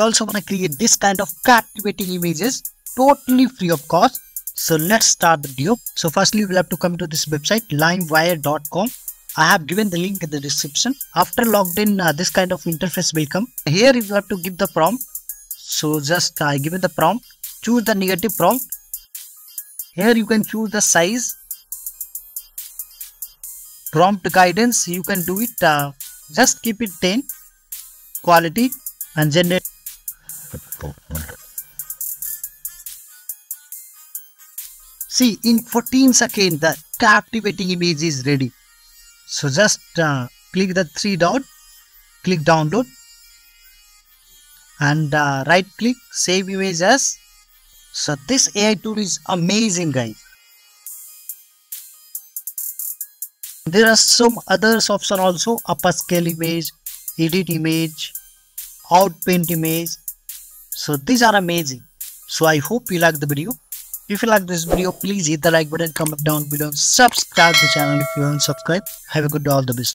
You also want to create this kind of captivating images totally free of cost. So let's start the video. So firstly, we'll have to come to this website limewire.com. I have given the link in the description. After logged in, this kind of interface will come. Here you have to give the prompt. So just give it the prompt. Choose the negative prompt. Here you can choose the size. Prompt guidance, you can do it. Just keep it 10. Quality and generate. See, in 14 seconds, the captivating image is ready. So just click the 3 dot, click download, and right click, save image as. So this AI tool is amazing, guys. There are some other options also: upscale image, edit image, outpaint image. So these are amazing. So I hope you like the video. If you like this video, please hit the like button, comment down below, and subscribe to the channel if you haven't subscribed. Have a good day, all the best.